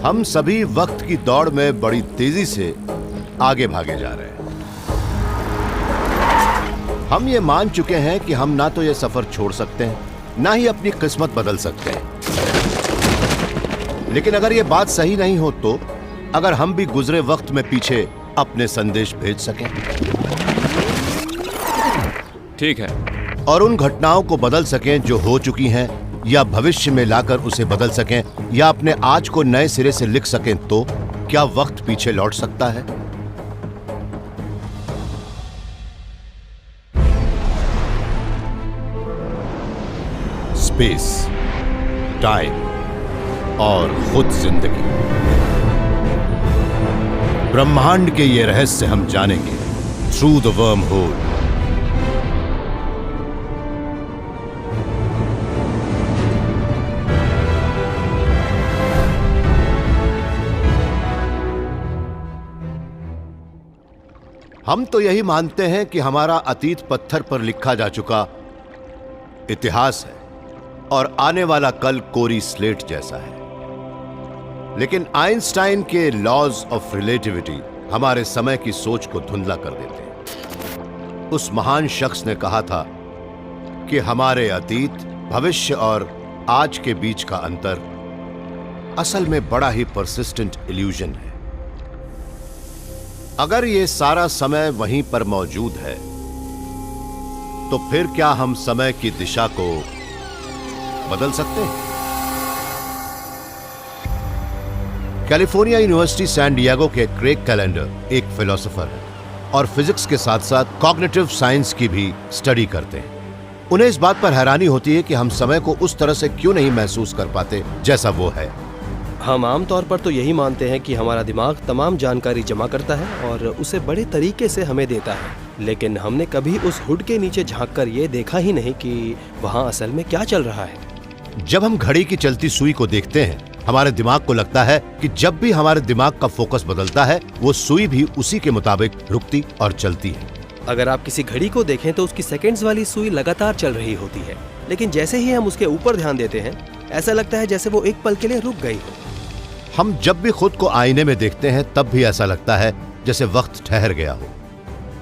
हम सभी वक्त की दौड़ में बड़ी तेजी से आगे भागे जा रहे हैं। हम ये मान चुके हैं कि हम ना तो ये सफर छोड़ सकते हैं, ना ही अपनी किस्मत बदल सकते हैं। लेकिन अगर ये बात सही नहीं हो तो अगर हम भी गुजरे वक्त में पीछे अपने संदेश भेज सकें, ठीक है, और उन घटनाओं को बदल सकें जो हो चुकी हैं, या भविष्य में लाकर उसे बदल सकें, या अपने आज को नए सिरे से लिख सकें, तो क्या वक्त पीछे लौट सकता है? स्पेस, टाइम और खुद जिंदगी, ब्रह्मांड के ये रहस्य हम जानेंगे थ्रू द वर्म होल। हम तो यही मानते हैं कि हमारा अतीत पत्थर पर लिखा जा चुका इतिहास है और आने वाला कल कोरी स्लेट जैसा है। लेकिन आइंस्टाइन के लॉज ऑफ रिलेटिविटी हमारे समय की सोच को धुंधला कर देते हैं। उस महान शख्स ने कहा था कि हमारे अतीत, भविष्य और आज के बीच का अंतर असल में बड़ा ही परसिस्टेंट इल्यूजन है। अगर ये सारा समय वहीं पर मौजूद है, तो फिर क्या हम समय की दिशा को बदल सकते हैं? कैलिफोर्निया यूनिवर्सिटी सैन डिएगो के क्रेग कैलेंडर एक फिलोसोफर है और फिजिक्स के साथ साथ कॉग्निटिव साइंस की भी स्टडी करते हैं। उन्हें इस बात पर हैरानी होती है कि हम समय को उस तरह से क्यों नहीं महसूस कर पाते जैसा वो है। हम आमतौर पर तो यही मानते हैं कि हमारा दिमाग तमाम जानकारी जमा करता है और उसे बड़े तरीके से हमें देता है, लेकिन हमने कभी उस हुड के नीचे झांककर ये देखा ही नहीं कि वहाँ असल में क्या चल रहा है। जब हम घड़ी की चलती सुई को देखते हैं, हमारे दिमाग को लगता है कि जब भी हमारे दिमाग का फोकस बदलता है, वो सुई भी उसी के मुताबिक रुकती और चलती है। अगर आप किसी घड़ी को देखें तो उसकी सेकंड्स वाली सुई लगातार चल रही होती है, लेकिन जैसे ही हम उसके ऊपर ध्यान देते हैं, ऐसा लगता है जैसे वो एक पल के लिए रुक गई हो। हम जब भी खुद को आईने में देखते हैं, तब भी ऐसा लगता है जैसे वक्त ठहर गया हो।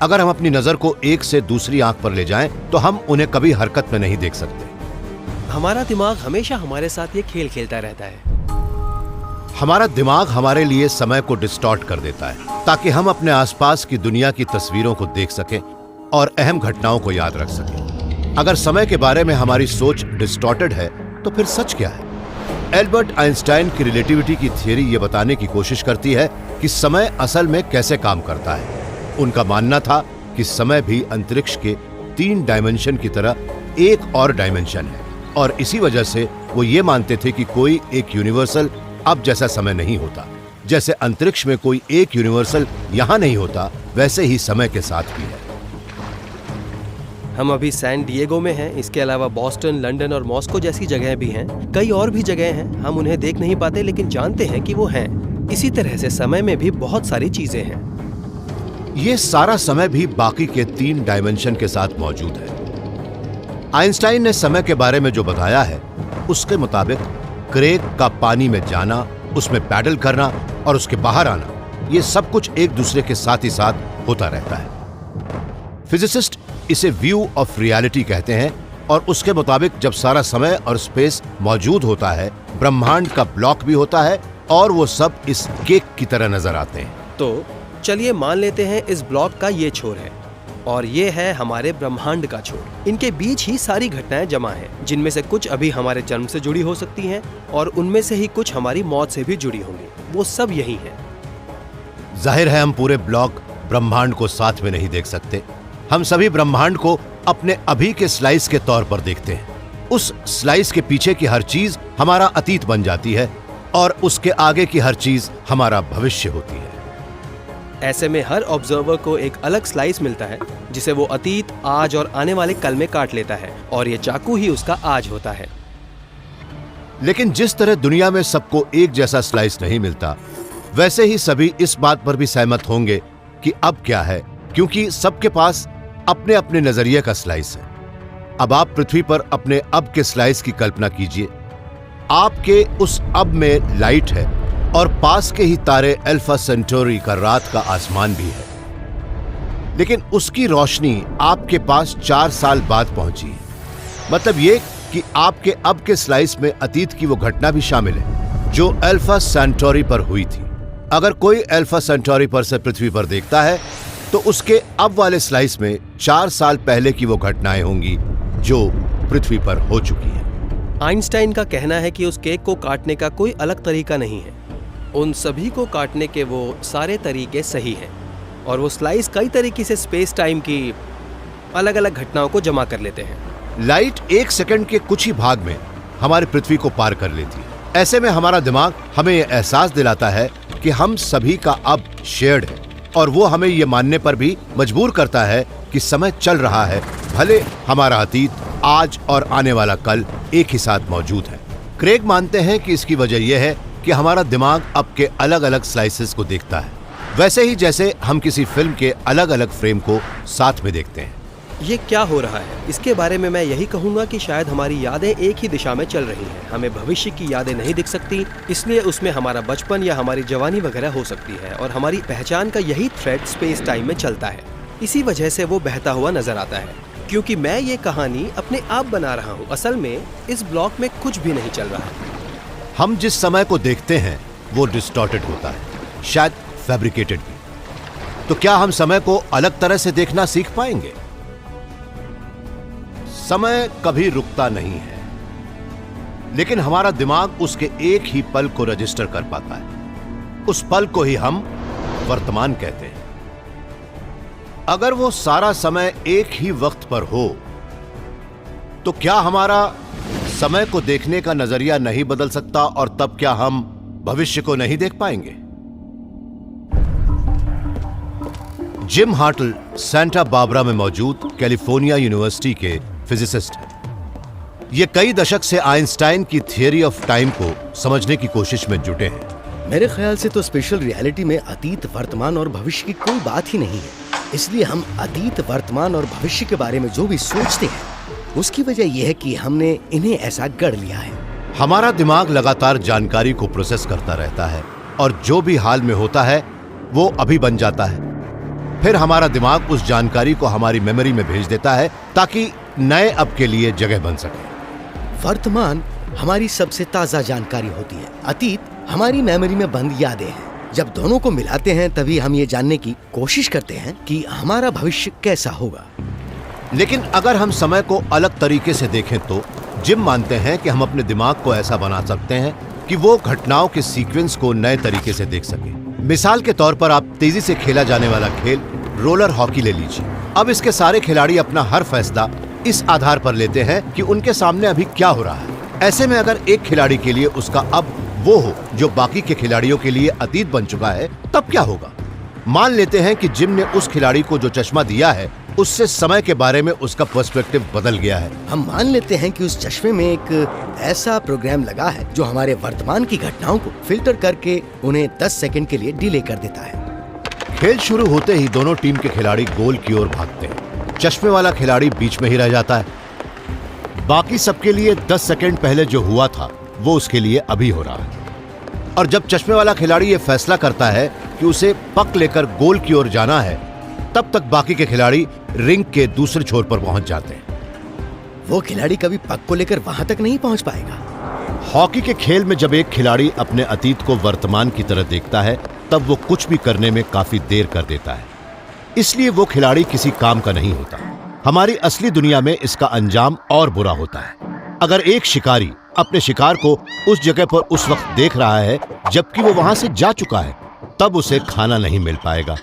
अगर हम अपनी नजर को एक से दूसरी आंख पर ले जाएं, तो हम उन्हें कभी हरकत में नहीं देख सकते। हमारा दिमाग हमेशा हमारे साथ ये खेल खेलता रहता है। हमारा दिमाग हमारे लिए समय को डिस्टॉर्ट कर देता है ताकि हम अपने आसपास की दुनिया की तस्वीरों को देख सकें और अहम घटनाओं को याद रख सकें। अगर समय के बारे में हमारी सोच डिस्टॉर्टेड है, तो फिर सच क्या है? एल्बर्ट आइंस्टाइन की रिलेटिविटी की थियरी ये बताने की कोशिश करती है कि समय असल में कैसे काम करता है। उनका मानना था कि समय भी अंतरिक्ष के 3 डायमेंशन की तरह एक और डायमेंशन है, और इसी वजह से वो ये मानते थे कि कोई एक यूनिवर्सल अब जैसा समय नहीं होता। जैसे अंतरिक्ष में कोई एक यूनिवर्सल यहां नहीं होता, वैसे ही समय के साथ भी है। हम अभी सैन डिएगो में हैं, इसके अलावा बॉस्टन, लंदन और मॉस्को जैसी जगह भी हैं। कई और भी जगह हैं, हम उन्हें देख नहीं पाते लेकिन जानते हैं कि वो हैं। इसी तरह से समय में भी बहुत सारी चीजें हैं। ये सारा समय भी बाकी के 3 डायमेंशन के साथ मौजूद है। आइंस्टाइन ने समय के बारे में जो बताया है, उसके मुताबिक क्रेग का पानी में जाना, उसमें पैडल करना और उसके बाहर आना, ये सब कुछ एक दूसरे के साथ ही साथ होता रहता है। फिजिसिस्ट इसे व्यू ऑफ रियलिटी कहते हैं, और उसके मुताबिक जब सारा समय और स्पेस मौजूद होता है, ब्रह्मांड का ब्लॉक भी होता है और वो सब इस केक की तरह नजर आते हैं। तो चलिए मान लेते हैं इस ब्लॉक का ये छोर है और ये है हमारे ब्रह्मांड का छोर। इनके बीच ही सारी घटनाएं जमा हैं, जिनमें से कुछ अभी हमारे जन्म से जुड़ी हो सकती हैं और उनमें से ही कुछ हमारी मौत से भी जुड़ी होंगी। वो सब यही हैं। जाहिर है हम पूरे ब्लॉक ब्रह्मांड को साथ में नहीं देख सकते। हम सभी ब्रह्मांड को अपने अभी के स्लाइस के तौर पर देखते हैं। उस स्लाइस के पीछे की हर चीज हमारा अतीत बन जाती है और उसके आगे की हर चीज हमारा भविष्य होती है। ऐसे में हर ऑब्जर्वर को एक अलग स्लाइस मिलता है, जिसे वो अतीत, आज और आने वाले कल में काट लेता है, और ये चाकू ही उसका आज होता है। लेकिन जिस तरह दुनिया में सबको एक जैसा स्लाइस नहीं मिलता, वैसे ही सभी इस बात पर भी सहमत होंगे कि अब क्या है, क्योंकि सबके पास अपने अपने नजरिए का स्लाइस है। अब आप पृथ्वी पर अपने अब के स्लाइस की कल्पना कीजिए। आपके उस अब में लाइट है और पास के ही तारे अल्फा सेंटोरी का रात का आसमान भी है, लेकिन उसकी रोशनी आपके पास 4 साल बाद पहुंची है। मतलब ये कि आपके अब के स्लाइस में अतीत की वो घटना भी शामिल है जो अल्फा सेंटोरी पर हुई थी। अगर कोई अल्फा सेंटोरी पर से पृथ्वी पर देखता है तो उसके अब वाले स्लाइस में 4 साल पहले की वो घटनाएं होंगी जो पृथ्वी पर हो चुकी हैं। आइंस्टाइन का कहना है कि उस केक को काटने का कोई अलग तरीका नहीं है, उन सभी को काटने के वो सारे तरीके सही हैं और वो स्लाइस कई तरीके से स्पेस टाइम की अलग अलग घटनाओं को जमा कर लेते हैं। लाइट 1 सेकंड के कुछ ही भाग में हमारी पृथ्वी को पार कर लेती है। ऐसे में हमारा दिमाग हमें यह एहसास दिलाता है कि हम सभी का अब शेयर्ड है और वो हमें ये मानने पर भी मजबूर करता है कि समय चल रहा है, भले हमारा अतीत, आज और आने वाला कल एक ही साथ मौजूद है। क्रेग मानते हैं कि इसकी वजह यह है कि हमारा दिमाग अब के अलग अलग स्लाइसेस को देखता है, वैसे ही जैसे हम किसी फिल्म के अलग अलग फ्रेम को साथ में देखते हैं। ये क्या हो रहा है, इसके बारे में मैं यही कहूंगा कि शायद हमारी यादें एक ही दिशा में चल रही हैं। हमें भविष्य की यादें नहीं दिख सकती, इसलिए उसमें हमारा बचपन या हमारी जवानी वगैरह हो सकती है और हमारी पहचान का यही थ्रेड स्पेस टाइम में चलता है। इसी वजह से वो बहता हुआ नजर आता है, क्योंकि मैं ये कहानी अपने आप बना रहा हूँ। असल में इस ब्लॉक में कुछ भी नहीं चल रहा है। हम जिस समय को देखते हैं वो डिस्टॉर्टेड होता है, शायद फैब्रिकेटेड भी। तो क्या हम समय को अलग तरह से देखना सीख पाएंगे? समय कभी रुकता नहीं है, लेकिन हमारा दिमाग उसके एक ही पल को रजिस्टर कर पाता है। उस पल को ही हम वर्तमान कहते हैं। अगर वो सारा समय एक ही वक्त पर हो तो क्या हमारा समय को देखने का नजरिया नहीं बदल सकता और तब क्या हम भविष्य को नहीं देख पाएंगे? जिम हार्टल सेंटा बारबरा में मौजूद कैलिफोर्निया यूनिवर्सिटी के फिजिसिस्ट हैं। ये कई दशक से आइंस्टाइन की थियरी ऑफ टाइम को समझने की कोशिश में जुटे हैं। मेरे ख्याल से तो स्पेशल रियलिटी में अतीत, वर्तमान और भविष्य की कोई बात ही नहीं है। इसलिए हम अतीत, वर्तमान और भविष्य के बारे में जो भी सोचते हैं उसकी वजह यह है कि हमने इन्हें ऐसा गढ़ लिया है। हमारा दिमाग लगातार जानकारी को प्रोसेस करता रहता है और जो भी हाल में होता है वो अभी बन जाता है। फिर हमारा दिमाग उस जानकारी को हमारी मेमोरी में भेज देता है ताकि नए अब के लिए जगह बन सके। वर्तमान हमारी सबसे ताजा जानकारी होती है, अतीत हमारी मेमोरी में बंद यादें हैं। जब दोनों को मिलाते हैं तभी हम ये जानने की कोशिश करते हैं कि हमारा भविष्य कैसा होगा। लेकिन अगर हम समय को अलग तरीके से देखें तो जिम मानते हैं कि हम अपने दिमाग को ऐसा बना सकते हैं कि वो घटनाओं के सीक्वेंस को नए तरीके से देख सके। मिसाल के तौर पर आप तेजी से खेला जाने वाला खेल रोलर हॉकी ले लीजिए। अब इसके सारे खिलाड़ी अपना हर फैसला इस आधार पर लेते हैं कि उनके सामने अभी क्या हो रहा है। ऐसे में अगर एक खिलाड़ी के लिए उसका अब वो हो जो बाकी के खिलाड़ियों के लिए अतीत बन चुका है, तब क्या होगा? मान लेते हैं कि जिम ने उस खिलाड़ी को जो चश्मा दिया है उससे समय के बारे में उसका पर्सपेक्टिव बदल गया है। हम मान लेते हैं कि उस चश्मे में एक ऐसा प्रोग्राम लगा है जो हमारे वर्तमान की घटनाओं को फिल्टर करके उन्हें 10 सेकंड के लिए डिले कर देता है। खेल शुरू होते ही दोनों टीम के खिलाड़ी गोल की ओर भागते हैं। चश्मे वाला खिलाड़ी बीच में ही रह जाता है। बाकी सबके लिए 10 सेकंड पहले जो हुआ था वो उसके लिए अभी हो रहा है। और जब चश्मे वाला खिलाड़ी ये फैसला करता है कि उसे पक लेकर गोल की ओर जाना है, तब तक बाकी के खिलाड़ी रिंग के दूसरे छोर पर पहुंच जाते हैं। वो खिलाड़ी कभी पक को लेकर वहां तक नहीं पहुंच पाएगा। हॉकी के खेल में जब एक खिलाड़ी अपने अतीत को वर्तमान की तरह देखता है तब वो कुछ भी करने में काफी देर कर देता है, इसलिए वो खिलाड़ी किसी काम का नहीं होता। हमारी असली दुनिया में इसका अंजाम और बुरा होता है। अगर एक शिकारी अपने शिकार को उस जगह पर उस वक्त देख रहा है जबकि वो वहां से जा चुका है, तब उसे खाना नहीं मिल पाएगा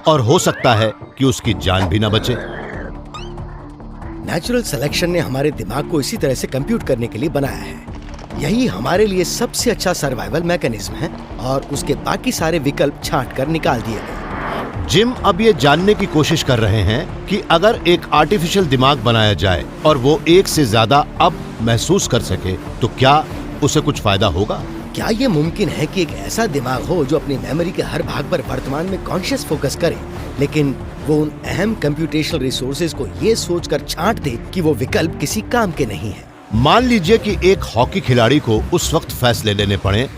और हो सकता है कि उसकी जान भी न बचे। नेचुरल सिलेक्शन ने हमारे दिमाग को इसी तरह से कंप्यूट करने के लिए बनाया है। यही हमारे लिए सबसे अच्छा सर्वाइवल मैकेनिज्म है और उसके बाकी सारे विकल्प छांट कर निकाल दिए गए। जिम अब ये जानने की कोशिश कर रहे हैं कि अगर एक आर्टिफिशियल दिमाग बनाया जाए और वो एक से ज्यादा अब महसूस कर सके तो क्या उसे कुछ फायदा होगा? क्या ये मुमकिन है कि एक ऐसा दिमाग हो जो अपनी मेमोरी के हर भाग पर वर्तमान में कॉन्शियस फोकस करे, लेकिन वो उन अहम कंप्यूटेशनल रिसोर्सेज को ये सोचकर छांट दे कि वो विकल्प किसी काम के नहीं है? मान लीजिए कि एक हॉकी खिलाड़ी को उस वक्त फैसले लेने पड़े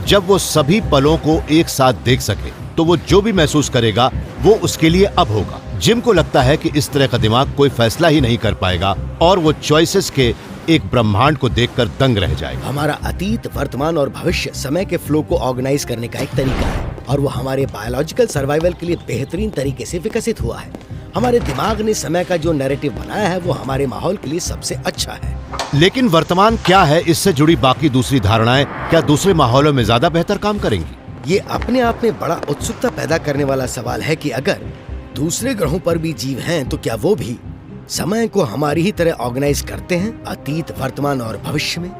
जब वो सभी पलों को एक साथ देख सके तो वो जो भी महसूस करेगा वो उसके लिए अब होगा। जिम को लगता है कि इस तरह का दिमाग कोई फैसला ही नहीं कर पाएगा और वो चॉइसेस के एक ब्रह्मांड को देखकर दंग रह जाएगा। हमारा अतीत, वर्तमान और भविष्य समय के फ्लो को ऑर्गेनाइज करने का एक तरीका है और वो हमारे बायोलॉजिकल सर्वाइवल के लिए बेहतरीन तरीके से विकसित हुआ है। हमारे दिमाग ने समय का जो नैरेटिव बनाया है वो हमारे माहौल के लिए सबसे अच्छा है। लेकिन वर्तमान क्या है, इससे जुड़ी बाकी दूसरी धारणाएं क्या दूसरे माहौलों में ज्यादा बेहतर काम करेंगी? ये अपने आप में बड़ा उत्सुकता पैदा करने वाला सवाल है कि अगर दूसरे ग्रहों पर भी जीव हैं तो क्या वो भी समय को हमारी ही तरह ऑर्गेनाइज करते हैं, अतीत, वर्तमान और भविष्य में?